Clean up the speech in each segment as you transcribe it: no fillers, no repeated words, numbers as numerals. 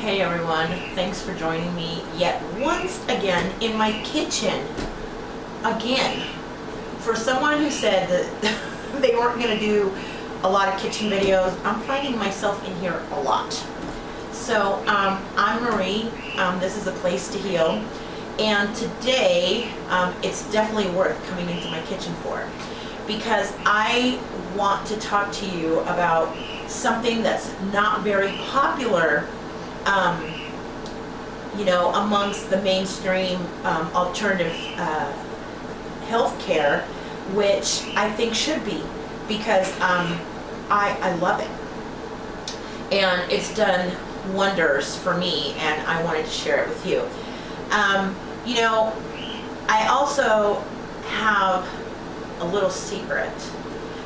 Hey everyone, thanks for joining me yet once again in my kitchen. Again, for someone who said that they weren't going to do a lot of kitchen videos, I'm finding myself in here a lot. So I'm Marie, this is A Place to Heal, and today it's definitely worth coming into my kitchen for, because I want to talk to you about something that's not very popular amongst the mainstream alternative healthcare, which I think should be, because I love it and it's done wonders for me, and I wanted to share it with you. I also have a little secret.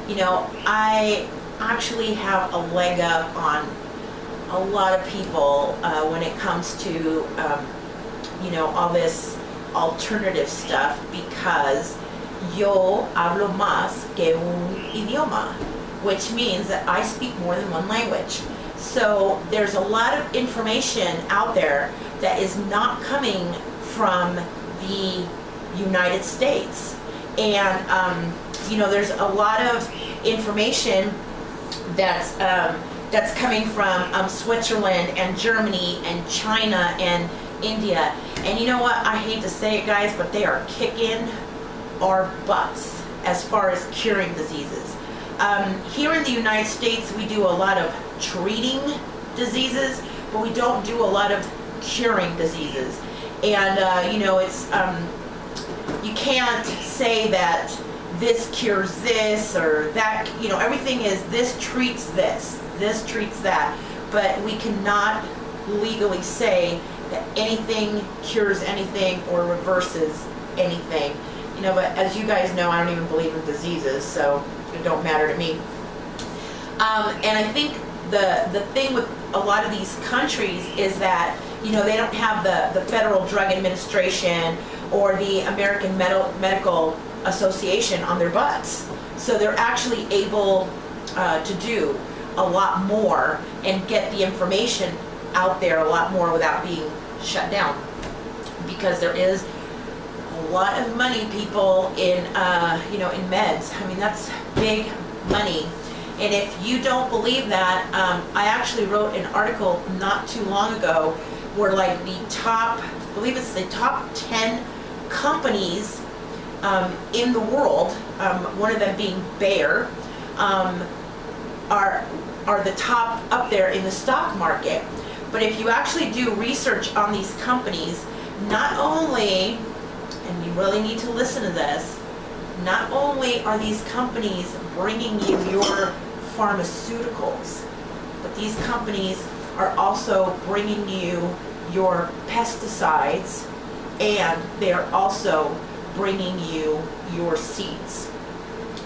I actually have a leg up on a lot of people when it comes to all this alternative stuff, because yo hablo más que un idioma, which means that I speak more than one language. So there's a lot of information out there that is not coming from the United States, and there's a lot of information that's coming from Switzerland and Germany and China and India. And you know what? I hate to say it, guys, but they are kicking our butts as far as curing diseases. Here in the United States, we do a lot of treating diseases, but we don't do a lot of curing diseases. And it's you can't say that this cures this or that. Everything is this treats this treats that, but we cannot legally say that anything cures anything or reverses anything. But as you guys know, I don't even believe in diseases, so it don't matter to me. And I think the thing with a lot of these countries is that they don't have the Federal Drug Administration or the American Medical Association on their butts, so they're actually able to do a lot more and get the information out there a lot more without being shut down, because there is a lot of money, people, in in meds. I mean, that's big money. And if you don't believe that, I actually wrote an article not too long ago where the top, I believe it's the top 10 companies in the world, one of them being Bayer, are the top up there in the stock market. But if you actually do research on these companies, not only, and you really need to listen to this, not only are these companies bringing you your pharmaceuticals, but these companies are also bringing you your pesticides, and they are also bringing you your seeds.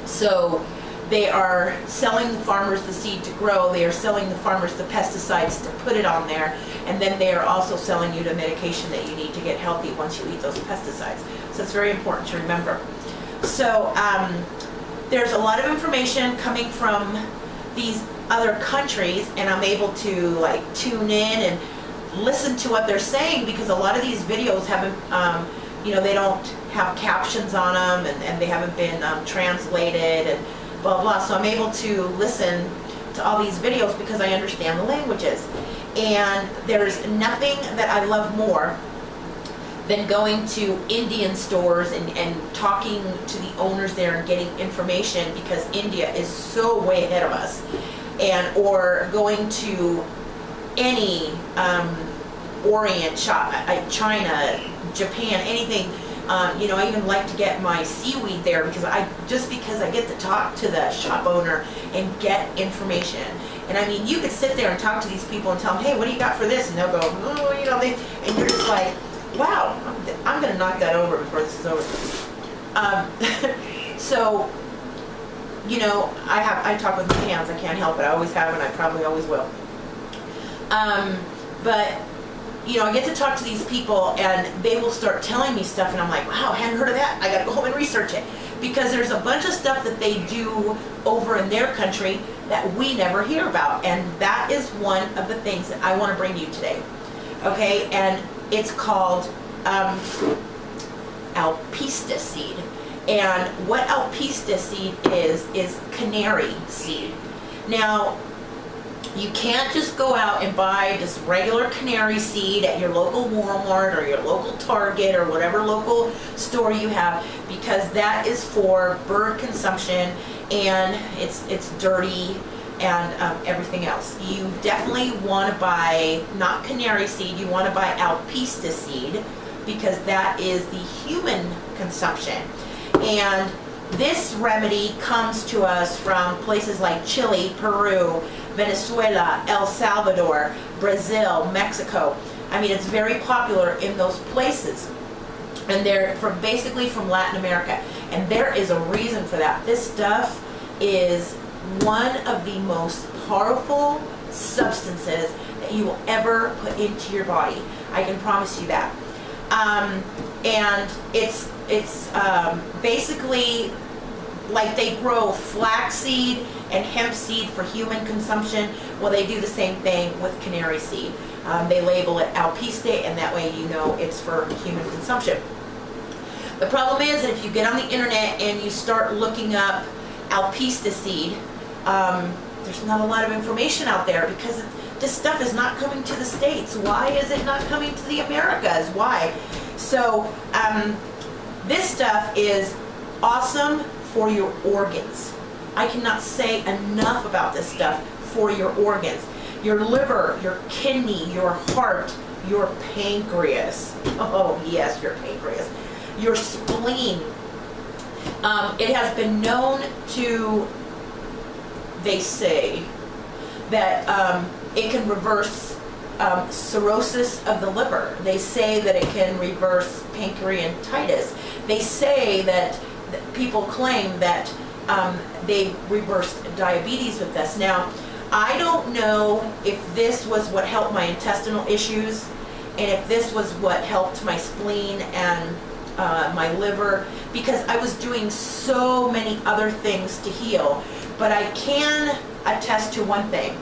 So they are selling the farmers the seed to grow, they are selling the farmers the pesticides to put it on there, and then they are also selling you the medication that you need to get healthy once you eat those pesticides. So it's very important to remember. So there's a lot of information coming from these other countries, and I'm able to tune in and listen to what they're saying, because a lot of these videos haven't, they don't have captions on them, and they haven't been translated and blah blah. So I'm able to listen to all these videos because I understand the languages. And there's nothing that I love more than going to Indian stores and talking to the owners there and getting information, because India is so way ahead of us. Or going to any Orient shop, China, Japan, anything. I even like to get my seaweed there, because I get to talk to the shop owner and get information. And I mean, you could sit there and talk to these people and tell them, hey, what do you got for this? And they'll go, oh, and you're just like, wow, I'm going to knock that over before this is over. So, I talk with my hands. I can't help it. I always have, and I probably always will. But I get to talk to these people, and they will start telling me stuff, and I'm like, wow, I hadn't heard of that. I got to go home and research it, because there's a bunch of stuff that they do over in their country that we never hear about, and that is one of the things that I want to bring you today. okay, and it's called Alpiste seed. And what Alpiste seed is Canary seed. Now, you can't just go out and buy just regular Canary seed at your local Walmart or your local Target or whatever local store you have, because that is for bird consumption, and it's dirty and everything else. You definitely want to buy not Canary seed, you want to buy Alpiste seed, because that is the human consumption. And this remedy comes to us from places like Chile, Peru, Venezuela, El Salvador, Brazil, Mexico. I mean, it's very popular in those places. And they're basically from Latin America. And there is a reason for that. This stuff is one of the most powerful substances that you will ever put into your body. I can promise you that. And it's basically like they grow flaxseed and hemp seed for human consumption. Well, they do the same thing with Canary seed. They label it Alpiste, and that way you know it's for human consumption. The problem is that if you get on the internet and you start looking up Alpiste seed, there's not a lot of information out there, because this stuff is not coming to the States. Why is it not coming to the Americas? Why? So this stuff is awesome for your organs. I cannot say enough about this stuff for your organs. Your liver, your kidney, your heart, your pancreas. Oh yes, your pancreas. Your spleen. It has been known to, they say, that it can reverse cirrhosis of the liver. They say that it can reverse pancreatitis. They say that people claim that they reversed diabetes with this. Now, I don't know if this was what helped my intestinal issues, and if this was what helped my spleen and my liver, because I was doing so many other things to heal. But I can attest to one thing.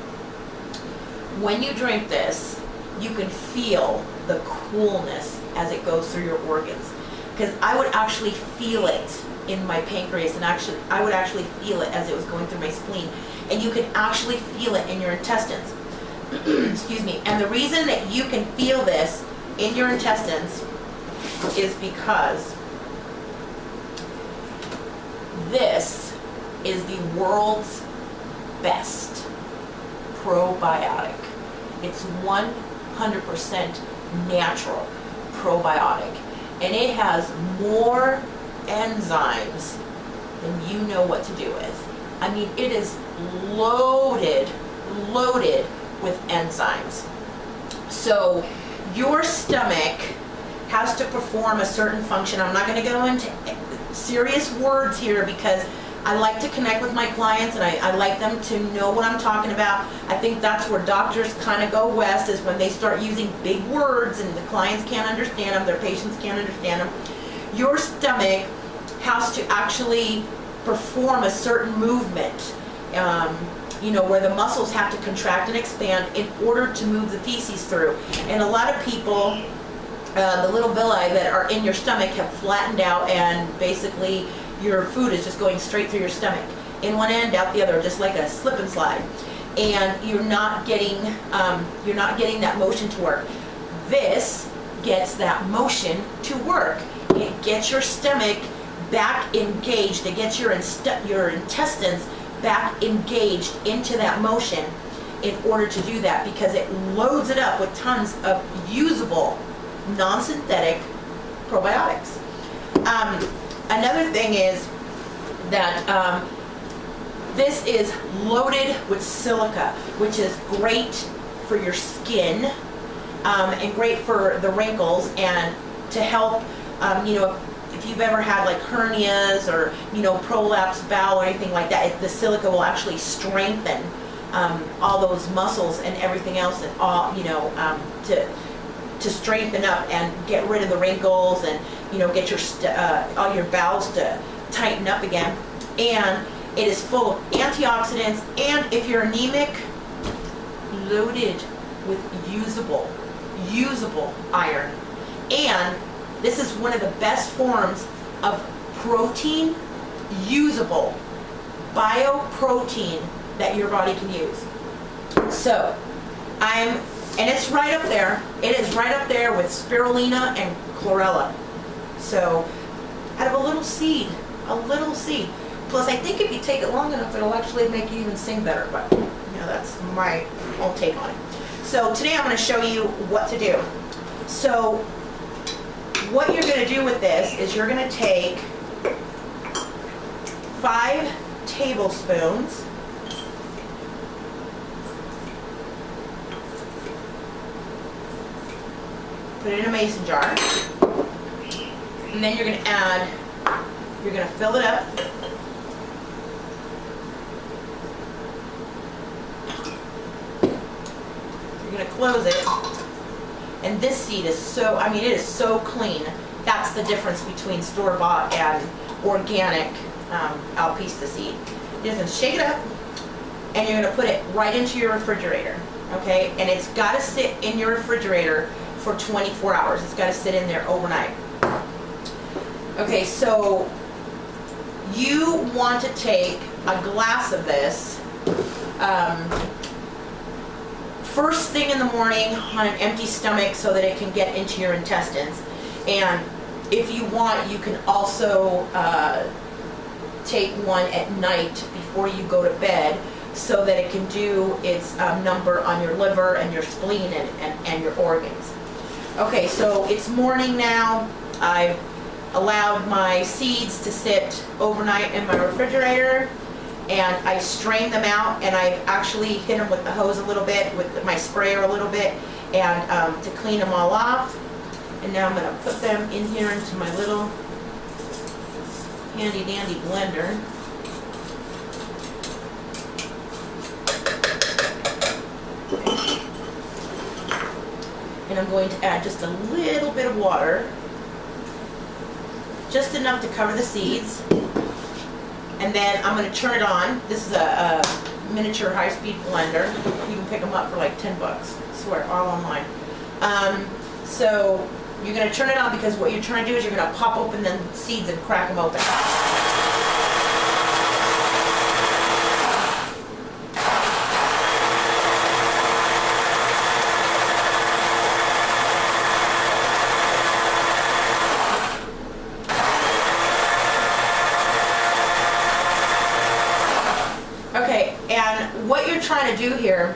When you drink this, you can feel the coolness as it goes through your organs. Because I would actually feel it in my pancreas, and I would actually feel it as it was going through my spleen. And you can actually feel it in your intestines. Excuse me. And the reason that you can feel this in your intestines is because this is the world's best probiotic. It's 100% natural probiotic, and it has more enzymes than you know what to do with. I mean, it is loaded with enzymes. So your stomach has to perform a certain function. I'm not going to go into serious words here, because I like to connect with my clients, and I like them to know what I'm talking about. I think that's where doctors kind of go west, is when they start using big words and the clients can't understand them, their patients can't understand them. Your stomach has to actually perform a certain movement, you know, where the muscles have to contract and expand in order to move the feces through. And a lot of people, the little villi that are in your stomach have flattened out, and basically your food is just going straight through your stomach, in one end, out the other, just like a slip and slide. And you're not getting that motion to work. This gets that motion to work. It gets your stomach back engaged. It gets your intestines back engaged into that motion in order to do that, because it loads it up with tons of usable, non-synthetic probiotics. Another thing is that this is loaded with silica, which is great for your skin, and great for the wrinkles, and to help, you know, if you've ever had like hernias or, you know, prolapsed bowel or anything like that, the silica will actually strengthen all those muscles and everything else, and all, you know, to strengthen up and get rid of the wrinkles, and, you know, get your all your bowels to tighten up again. And it is full of antioxidants, and if you're anemic, loaded with usable usable iron. And this is one of the best forms of protein, usable bioprotein that your body can use. So and it's right up there. It is right up there with spirulina and chlorella. So out of a little seed. Plus, I think if you take it long enough, it'll actually make you even sing better. But that's my own take on it. So today I'm going to show you what to do. So what you're going to do with this is you're going to take 5 tablespoons put it in a mason jar, and then you're going to fill it up. You're going to close it, and this seed is so, it is so clean. That's the difference between store-bought and organic Alpiste seed. You're just going to shake it up, and you're going to put it right into your refrigerator, okay? And it's got to sit in your refrigerator for 24 hours. It's got to sit in there overnight. Okay, so you want to take a glass of this first thing in the morning on an empty stomach so that it can get into your intestines. And if you want, you can also take one at night before you go to bed so that it can do its number on your liver and your spleen and your organs. Okay, so it's morning now. I've allowed my seeds to sit overnight in my refrigerator, and I strained them out, and I've actually hit them with the hose a little bit, with my sprayer a little bit, and to clean them all off. And now I'm going to put them in here into my little handy dandy blender. And I'm going to add just a little bit of water, just enough to cover the seeds. And then I'm going to turn it on. This is a miniature high-speed blender. You can pick them up for like 10 bucks. I swear, all online. So you're going to turn it on because what you're trying to do is you're going to pop open the seeds and crack them open. Okay, and what you're trying to do here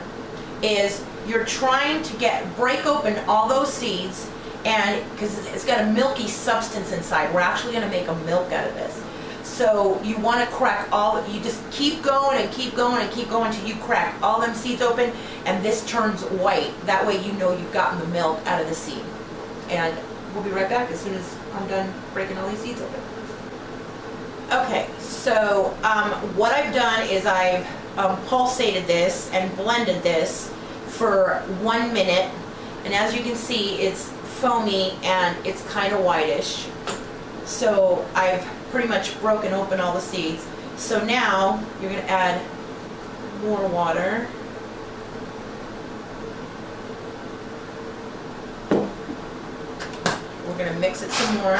is you're trying to break open all those seeds, and because it's got a milky substance inside, we're actually going to make a milk out of this. So you want to crack you just keep going and keep going and keep going until you crack all them seeds open, and this turns white. That way you know you've gotten the milk out of the seed. And we'll be right back as soon as I'm done breaking all these seeds open. Okay, so what I've done is I've pulsated this and blended this for 1 minute, and as you can see, it's foamy and it's kind of whitish. So I've pretty much broken open all the seeds. So now you're going to add more water. We're going to mix it some more.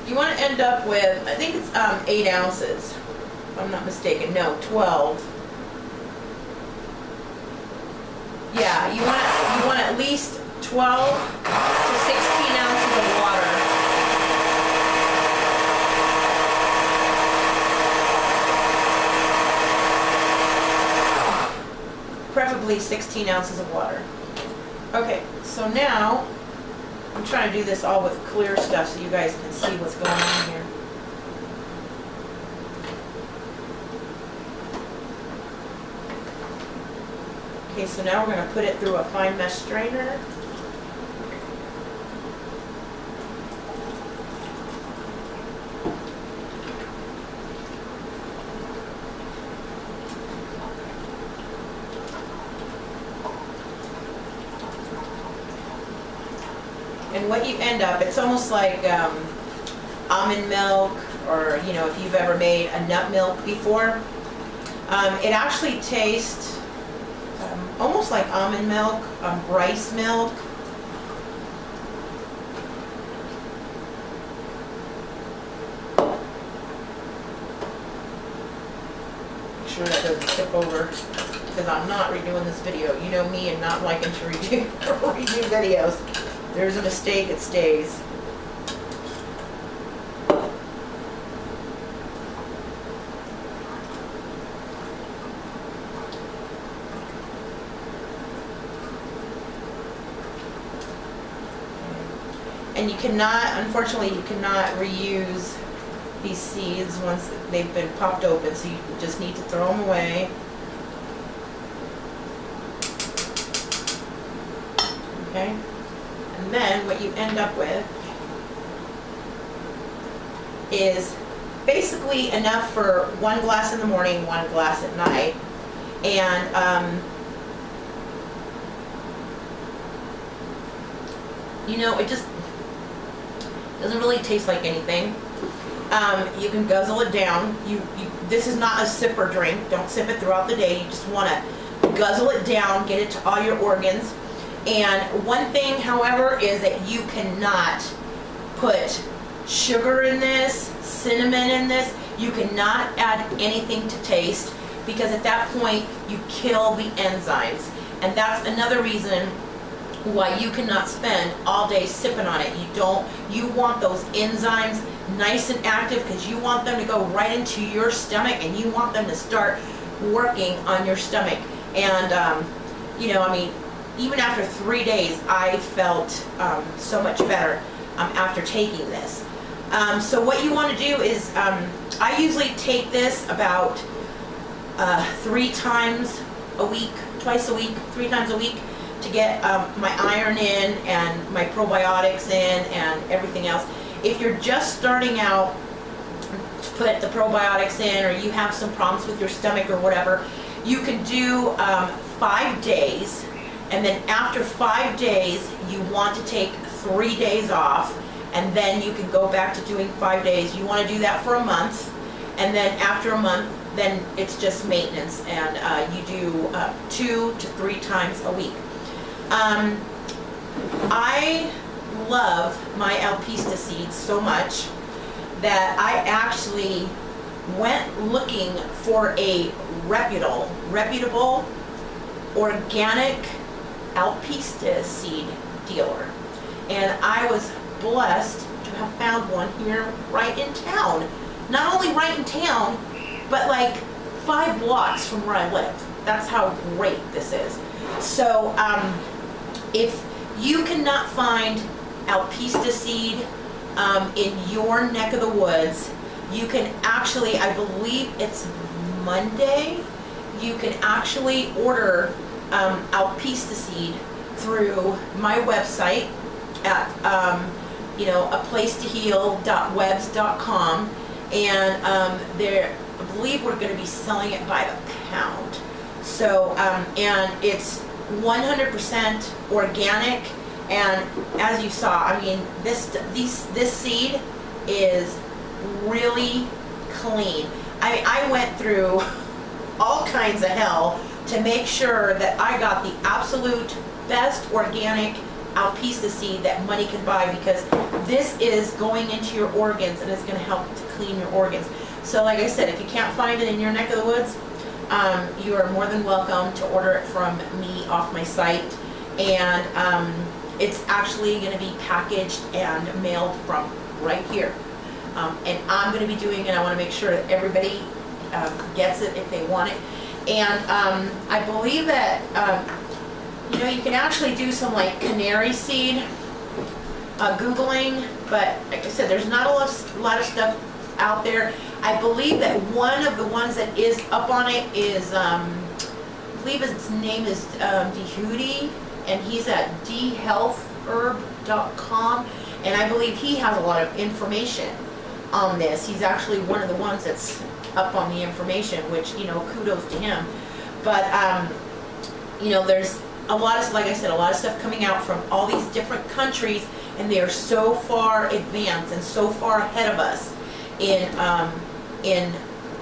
You want to end up with, I think it's 8 ounces, if I'm not mistaken. No, 12. Yeah, you want at least 12 to 16 ounces of water. Preferably 16 ounces of water. Okay, so now I'm trying to do this all with clear stuff so you guys can see what's going on here. Okay, so now we're going to put it through a fine mesh strainer. And what you end up, it's almost like almond milk, or if you've ever made a nut milk before. It actually tastes almost like almond milk, rice milk. Make sure that doesn't tip over, because I'm not redoing this video. You know me and not liking to redo videos. There's a mistake, it stays. And you cannot, unfortunately, you cannot reuse these seeds once they've been popped open, so you just need to throw them away. Okay? And then what you end up with is basically enough for 1 glass in the morning, 1 glass at night. And, you know, it just doesn't really taste like anything. You can guzzle it down. This is not a sipper drink. Don't sip it throughout the day. You just want to guzzle it down, get it to all your organs. And one thing, however, is that you cannot put sugar in this, cinnamon in this. You cannot add anything to taste, because at that point you kill the enzymes. And that's another reason why you cannot spend all day sipping on it. You want those enzymes nice and active, because you want them to go right into your stomach, and you want them to start working on your stomach. And you know, I mean, even after 3 days, I felt so much better after taking this. So what you want to do is, I usually take this about 3 times a week, twice a week, 3 times a week, to get my iron in and my probiotics in and everything else. If you're just starting out to put the probiotics in, or you have some problems with your stomach or whatever, you can do 5 days, and then after 5 days you want to take 3 days off, and then you can go back to doing 5 days. You want to do that for a month, and then after a month, then it's just maintenance, and you do 2 to 3 times a week. I love my Alpiste seeds so much that I actually went looking for a reputable organic Alpiste seed dealer, and I was blessed to have found one here right in town. Not only right in town, but like 5 blocks from where I live. That's how great this is. So if you cannot find Alpiste seed in your neck of the woods, you can actually, I believe it's Monday, you can actually order Alpiste seed through my website at you know, aplacetoheal.webs.com, and I believe we're going to be selling it by the pound. So and it's 100% organic, and as you saw, I mean, this seed is really clean. I went through all kinds of hell to make sure that I got the absolute best organic Alpiste seed that money can buy, because this is going into your organs and it's going to help to clean your organs. So like I said, if you can't find it in your neck of the woods, you are more than welcome to order it from me off my site, and it's actually going to be packaged and mailed from right here. And I'm going to be doing it. I want to make sure that everybody gets it if they want it. And I believe that you know, you can actually do some like Canary seed Googling, but like I said, there's not a lot of stuff out there. I believe that one of the ones that is up on it is, I believe his name is Dehudi, and he's at dhealthherb.com, and I believe he has a lot of information on this. He's actually one of the ones that's up on the information, which, you know, kudos to him. But you know, there's a lot of, like I said, a lot of stuff coming out from all these different countries, and they are so far advanced and so far ahead of us in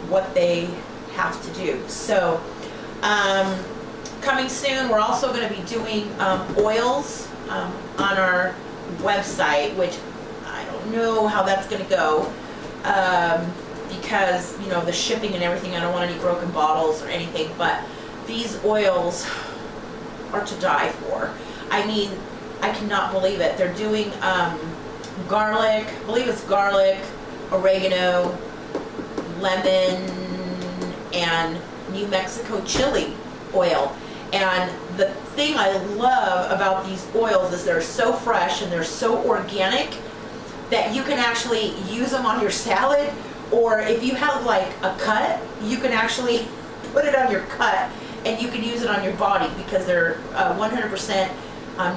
what they have to do. So coming soon, we're also going to be doing oils on our website, which I don't know how that's going to go because, you know, the shipping and everything, I don't want any broken bottles or anything, but these oils are to die for. I mean, I cannot believe it. They're doing garlic, I believe it's garlic, oregano, lemon, and New Mexico chili oil. And the thing I love about these oils is they're so fresh and they're so organic that you can actually use them on your salad, or if you have like a cut, you can actually put it on your cut and you can use it on your body because they're 100%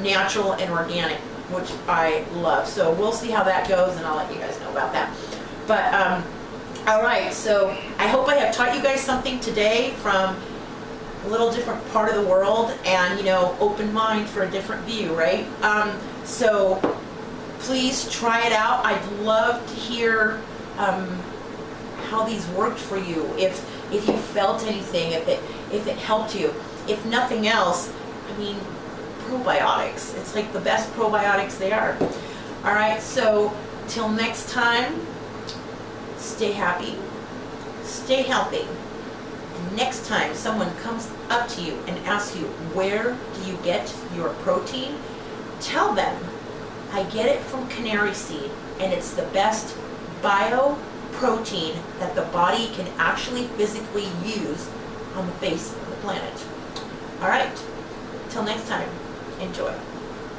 natural and organic, which I love. So we'll see how that goes, and I'll let you guys know about that. But all right, so I hope I have taught you guys something today from a little different part of the world, and, you know, open mind for a different view, right? So please try it out. I'd love to hear how these worked for you, if you felt anything, if it helped you. If nothing else, I mean, probiotics. It's like the best probiotics they are. All right, so till next time, stay happy, stay healthy. Next time someone comes up to you and asks you, where do you get your protein? Tell them, I get it from Canary seed, and it's the best bio protein that the body can actually physically use on the face of the planet. All right, till next time, enjoy.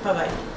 Bye-bye.